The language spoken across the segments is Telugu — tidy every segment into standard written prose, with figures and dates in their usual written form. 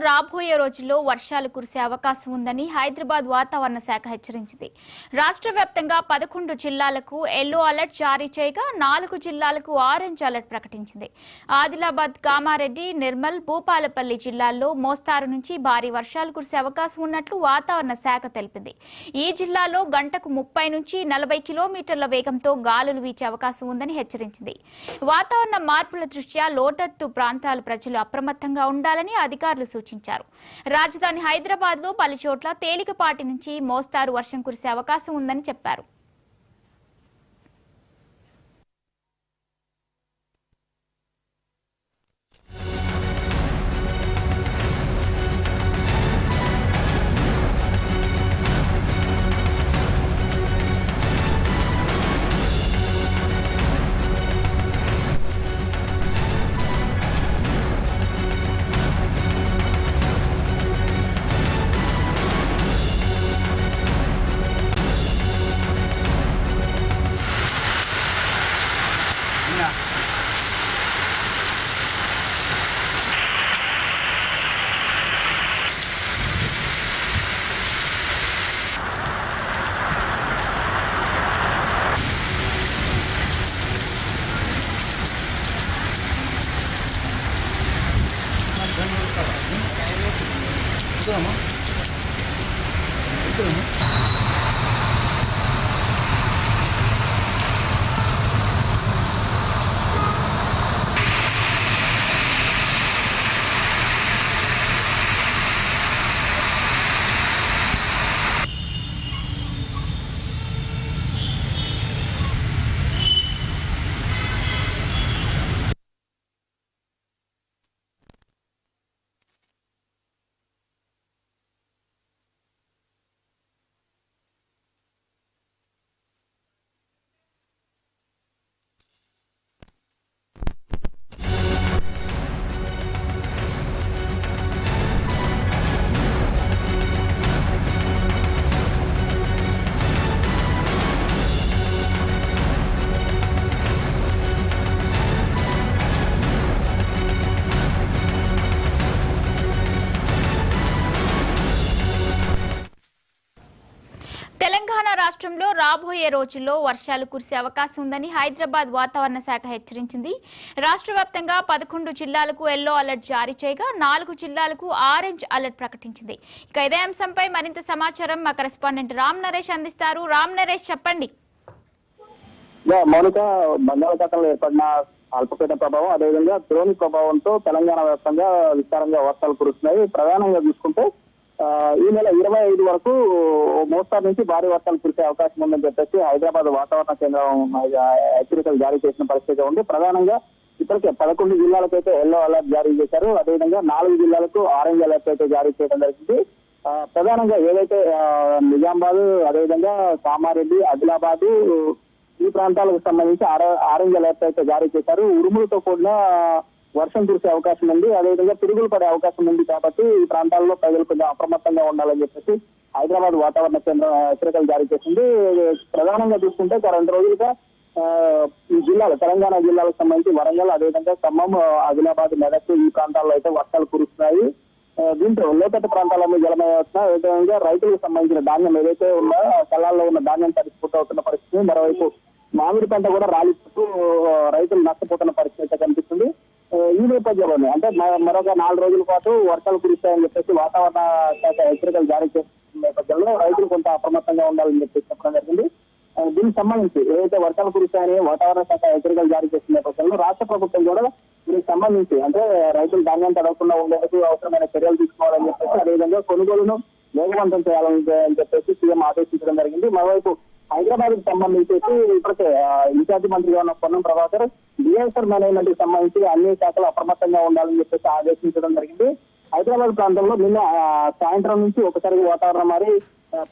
రాబోయే రోజుల్లో వర్షాలు కురిసే అవకాశం ఉందని హైదరాబాద్ వాతావరణ శాఖ హెచ్చరించింది. రాష్ట్ర వ్యాప్తంగా 11 జిల్లాలకు ఎల్లో అలర్ట్ జారీ చేయగా 4 జిల్లాలకు ఆరెంజ్ అలర్ట్ ప్రకటించింది. ఆదిలాబాద్, కామారెడ్డి, నిర్మల్, భూపాలపల్లి జిల్లాల్లో మోస్తారు నుంచి భారీ వర్షాలు కురిసే అవకాశం ఉన్నట్లు వాతావరణ శాఖ తెలిపింది. ఈ జిల్లాలో గంటకు 30 నుంచి 40 కిలోమీటర్ల వేగంతో గాలులు వీచే అవకాశం ఉందని హెచ్చరించింది. వాతావరణ మార్పుల దృష్ట్యా లోతట్టు ప్రాంతాల ప్రజలు అప్రమత్తంగా ఉండాలని అధికారులు సూచించారు. రాజధాని హైదరాబాద్ లో పలు చోట్ల తేలికపాటి నుంచి మోస్తారు వర్షం కురిసే అవకాశం ఉందని చెప్పారు. తెలంగాణ రాష్ట్రంలో రాబోయే రోజుల్లో వర్షాలు కురిసే అవకాశం ఉందని హైదరాబాద్ వాతావరణ శాఖ హెచ్చరించింది. రాష్ట్ర వ్యాప్తంగా 11 జిల్లాలకు ఎల్లో అలర్ట్ జారీ చేయగా 4 జిల్లాలకు ఆరెంజ్ అలర్ట్ ప్రకటించింది. ఇక ఇదే అంశంపై మరింత సమాచారం మా కరెస్పాండెంట్ రామ్ నరేష్ అందిస్తారు. రామ్ నరేష్, చెప్పండి. మౌలిక బంగాళాఖాతంలో ఏర్పడిన అల్పపీడన ప్రభావం, అదేవిధంగా ద్రోణి ప్రభావంతో తెలంగాణ వ్యాప్తంగా విస్తారంగా వర్షాలు కురుస్తున్నాయి. ప్రధానంగా చూసుకుంటే ఈ నెల 25 వరకు మోస్తారు నుంచి భారీ వర్షాలు కురిసే అవకాశం ఉందని చెప్పేసి హైదరాబాద్ వాతావరణ కేంద్రం హెచ్చరికలు జారీ చేసిన పరిస్థితి ఉంది. ప్రధానంగా ఇప్పటికే 11 జిల్లాలకైతే ఎల్లో అలర్ట్ జారీ చేశారు. అదేవిధంగా 4 జిల్లాలకు ఆరెంజ్ అలర్ట్ అయితే జారీ చేయడం జరిగింది. ప్రధానంగా ఏదైతే నిజామాబాద్, అదేవిధంగా కామారెడ్డి, ఆదిలాబాద్ ఈ ప్రాంతాలకు సంబంధించి ఆరెంజ్ అలర్ట్ అయితే జారీ చేశారు. ఉరుములతో కూడిన వర్షం కురిసే అవకాశం ఉంది, అదేవిధంగా పిడుగులు పడే అవకాశం ఉంది. కాబట్టి ఈ ప్రాంతాల్లో ప్రజలు కొంచెం అప్రమత్తంగా ఉండాలని చెప్పేసి హైదరాబాద్ వాతావరణ కేంద్రం హెచ్చరికలు జారీ చేసింది. ప్రధానంగా చూసుకుంటే 2 రోజులుగా ఈ జిల్లాలు, తెలంగాణ జిల్లాలకు సంబంధించి వరంగల్, అదేవిధంగా ఖమ్మం, ఆదిలాబాద్, మెదక్ ఈ ప్రాంతాల్లో అయితే వర్షాలు కురుస్తున్నాయి. దీంతో లోతట్టు ప్రాంతాలన్నీ జలమవుతున్నాయి. అదేవిధంగా రైతులకు సంబంధించిన ధాన్యం ఏదైతే ఉందో కళ్ళాల్లో ఉన్న ధాన్యం తడిసిపోతున్న పరిస్థితి. మరోవైపు మామిడి పంట కూడా రాలిపోతూ రైతులు నష్టపోతున్న పరిస్థితి కనిపిస్తుంది. ఈ నేపథ్యంలోనే అంటే మరొక 4 రోజుల పాటు వర్షాలు కురుస్తాయని చెప్పేసి వాతావరణ శాఖ హెచ్చరికలు జారీ చేసిన నేపథ్యంలో రైతులు కొంత అప్రమత్తంగా ఉండాలని చెప్పేసి చెప్పడం జరిగింది. దీనికి సంబంధించి ఏదైతే వర్షాలు కురుస్తాయని వాతావరణ శాఖ హెచ్చరికలు జారీ చేసిన నేపథ్యంలో రాష్ట్ర ప్రభుత్వం కూడా దీనికి సంబంధించి అంటే రైతులు ధాన్యం తడవకుండా ఉండేందుకు అవసరమైన చర్యలు తీసుకోవాలని చెప్పేసి, అదేవిధంగా కొనుగోలును వేగవంతం చేయాలని చెప్పేసి సీఎం ఆదేశించడం జరిగింది. మరోవైపు హైదరాబాద్ కు సంబంధించి ఇప్పటికే ఇన్ఛార్జి మంత్రిగా ఉన్న పొన్నం ప్రభాకర్ డిజాస్టర్ మేనేజ్మెంట్ కి సంబంధించి అన్ని శాఖలు అప్రమత్తంగా ఉండాలని చెప్పేసి ఆదేశించడం జరిగింది. హైదరాబాద్ ప్రాంతంలో నిన్న సాయంత్రం నుంచి ఒకసారి వాతావరణం మారి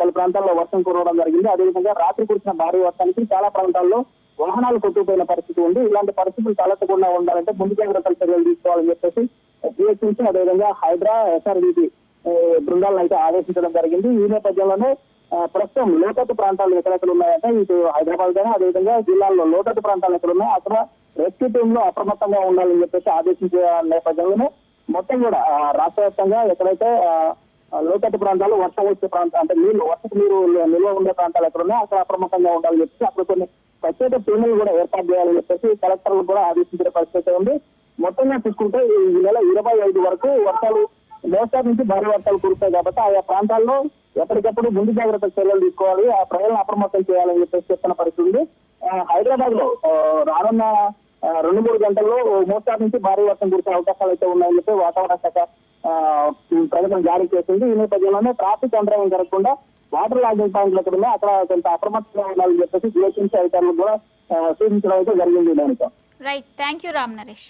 పలు ప్రాంతాల్లో వర్షం కురవడం జరిగింది. అదేవిధంగా రాత్రి కురిసిన భారీ వర్షానికి చాలా ప్రాంతాల్లో వాహనాలు కొట్టుకుపోయిన పరిస్థితి ఉంది. ఇలాంటి పరిస్థితులు తలెత్తకుండా ఉండాలంటే ముందు జాగ్రత్తలు చర్యలు తీసుకోవాలని చెప్పేసి జిహెచ్ నుంచి అదేవిధంగా హైడ్రా, ఎస్ఆర్బిటి బృందాలను అయితే ఆదేశించడం జరిగింది. ఈ నేపథ్యంలోనే ప్రస్తుతం లోతట్టు ప్రాంతాలు ఎక్కడెక్కడ ఉన్నాయంటే ఇటు హైదరాబాద్ గానీ అదేవిధంగా జిల్లాల్లో లోతట్టు ప్రాంతాలు ఎక్కడ ఉన్నాయో అక్కడ రెస్క్యూ టీమ్ లో అప్రమత్తంగా ఉండాలని చెప్పేసి ఆదేశించే నేపథ్యంలోనే మొత్తం కూడా రాష్ట్ర వ్యాప్తంగా ఎక్కడైతే లోతట్టు ప్రాంతాలు వర్షం వచ్చే ప్రాంతం అంటే వర్షపు నీరు నిల్వ ఉండే ప్రాంతాలు ఎక్కడ ఉన్నాయో అక్కడ అప్రమత్తంగా ఉండాలని చెప్పేసి అక్కడ కొన్ని ప్రత్యేక టీములు కూడా ఏర్పాటు చేయాలని చెప్పేసి కలెక్టర్లు కూడా ఆదేశించిన పరిస్థితి ఉంది. మొత్తంగా చూసుకుంటే ఈ నెల 25 వరకు వర్షాలు మోస్తారు నుంచి భారీ వర్షాలు కురుస్తాయి కాబట్టి ఆయా ప్రాంతాల్లో ఎప్పటికప్పుడు ముందు జాగ్రత్త చర్యలు తీసుకోవాలి, ఆ ప్రజలను అప్రమత్తం చేయాలని చెప్పేసి చెప్తున్న పరిస్థితి ఉంది. హైదరాబాద్ లో రానున్న 2-3 గంటల్లో మోస్తారు నుంచి భారీ వర్షం కురిసే అవకాశాలు అయితే ఉన్నాయని చెప్పి వాతావరణ శాఖ ప్రకటన జారీ చేసింది. ఈ నేపథ్యంలోనే ట్రాఫిక్ అంతరాయం జరగకుండా వాటర్ లాగింగ్ పాయింట్లు ఎక్కడ ఉన్నాయి అక్కడ కొంత అప్రమత్తంగా ఉండాలని చెప్పేసి జిహెచ్ఎంసీ అధికారులు కూడా సూచించడం అయితే జరిగింది. దానితో right, thank you Ram Naresh.